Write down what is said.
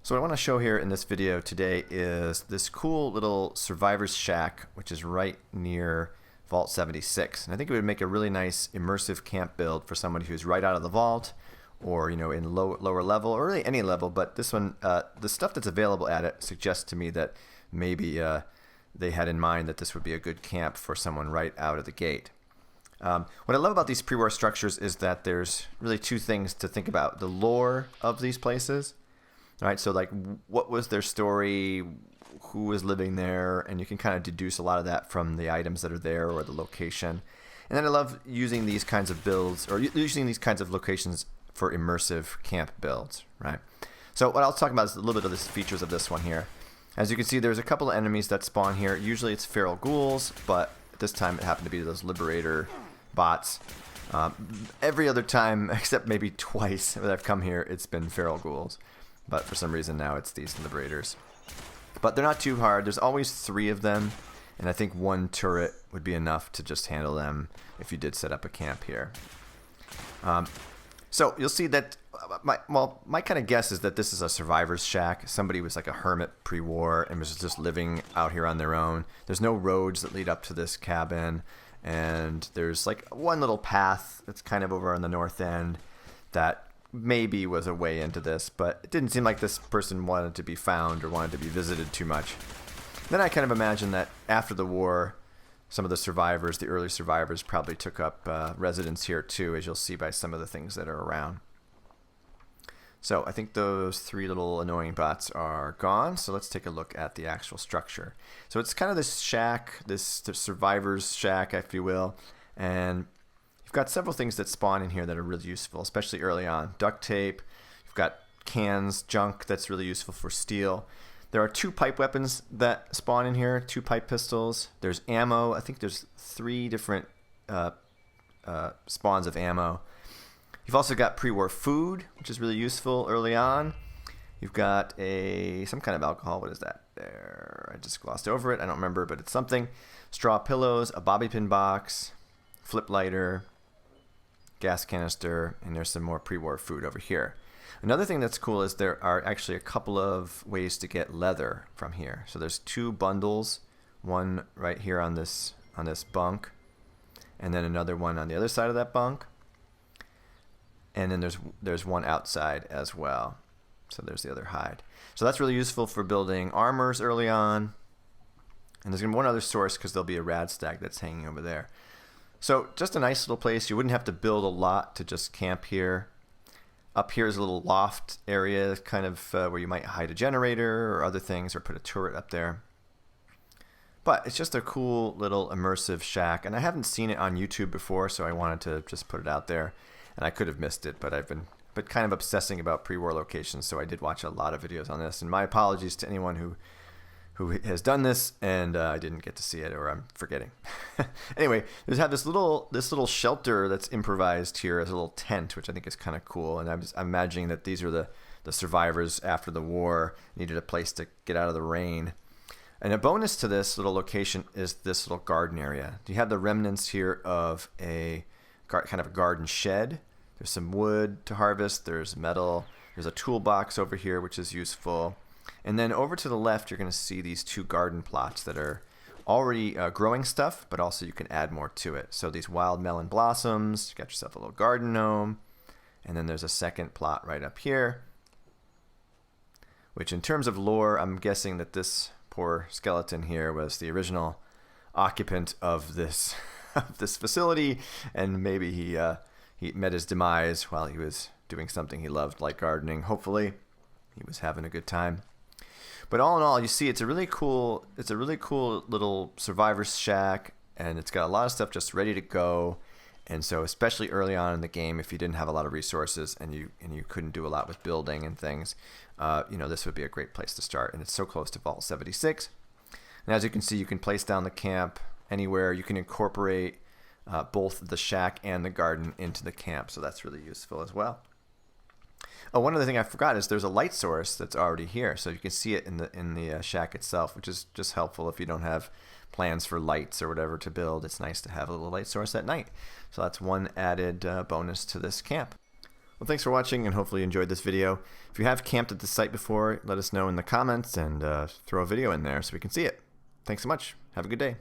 So what I want to show here in this video today is this cool little survivor's shack, which is right near Vault 76. And I think it would make a really nice immersive camp build for somebody who's right out of the vault, or in lower level, or really any level. But this one, the stuff that's available at it suggests to me that maybe they had in mind that this would be a good camp for someone right out of the gate. What I love about these pre-war structures is that there's really two things to think about: the lore of these places. All right, so like, what was their story, who was living there, and you can kind of deduce a lot of that from the items that are there or the location. And then I love using these kinds of builds, or using these kinds of locations for immersive camp builds, right? So what I'll talk about is a little bit of the features of this one here. As you can see, there's a couple of enemies that spawn here. Usually it's feral ghouls, but this time it happened to be those liberator bots. Every other time, except maybe twice that I've come here, it's been feral ghouls. But for some reason now it's these liberators. But they're not too hard. There's always 3 of them, and I think 1 turret would be enough to just handle them if you did set up a camp here. So you'll see that my kind of guess is that this is a survivor's shack. Somebody was like a hermit pre-war and was just living out here on their own. There's no roads that lead up to this cabin, and there's like one little path that's kind of over on the north end that maybe was a way into this, but it didn't seem like this person wanted to be found or wanted to be visited too much. Then I kind of imagine that after the war, some of the survivors, the early survivors, probably took up residence here too, as you'll see by some of the things that are around. So I think those 3 little annoying bots are gone, so let's take a look at the actual structure. So it's kind of this shack, this survivor's shack, if you will, and you've got several things that spawn in here that are really useful, especially early on. Duct tape, you've got cans, junk that's really useful for steel. There are 2 pipe weapons that spawn in here, 2 pipe pistols. There's ammo. I think there's 3 different spawns of ammo. You've also got pre-war food, which is really useful early on. You've got some kind of alcohol. What is that there? I just glossed over it. I don't remember, but it's something. Straw pillows, a bobby pin box, flip lighter, gas canister, and there's some more pre-war food over here. Another thing that's cool is there are actually a couple of ways to get leather from here. So there's 2 bundles, one right here on this bunk, and then another one on the other side of that bunk. And then there's one outside as well. So there's the other hide. So that's really useful for building armors early on. And there's going to be one other source because there'll be a rad stag that's hanging over there. So just a nice little place. You wouldn't have to build a lot to just camp here. Up here is a little loft area, kind of where you might hide a generator or other things, or put a turret up there. But it's just a cool little immersive shack, and I haven't seen it on YouTube before, so I wanted to just put it out there. And I could have missed it, but I've been kind of obsessing about pre-war locations, so I did watch a lot of videos on this. And my apologies to anyone who has done this and I didn't get to see it, or I'm forgetting. Anyway, there's this little shelter that's improvised here as a little tent, which I think is kind of cool. And I'm imagining that these are the survivors after the war, needed a place to get out of the rain. And a bonus to this little location is this little garden area. You have the remnants here of a kind of a garden shed. There's some wood to harvest. There's metal. There's a toolbox over here, which is useful. And then over to the left, you're going to see these 2 garden plots that are already growing stuff, but also you can add more to it. So these wild melon blossoms, you got yourself a little garden gnome, and then there's a second plot right up here, which in terms of lore, I'm guessing that this poor skeleton here was the original occupant of this this facility, and maybe he met his demise while he was doing something he loved, like gardening. Hopefully he was having a good time. But all in all, you see it's a really cool little survivor's shack, and it's got a lot of stuff just ready to go. And so especially early on in the game, if you didn't have a lot of resources and you couldn't do a lot with building and things, this would be a great place to start. And it's so close to Vault 76. And as you can see, you can place down the camp anywhere. You can incorporate both the shack and the garden into the camp, so that's really useful as well. Oh, one other thing I forgot is there's a light source that's already here, so you can see it in the shack itself, which is just helpful if you don't have plans for lights or whatever to build. It's nice to have a little light source at night. So that's one added bonus to this camp. Well, thanks for watching, and hopefully you enjoyed this video. If you have camped at the site before, let us know in the comments and throw a video in there so we can see it. Thanks so much. Have a good day.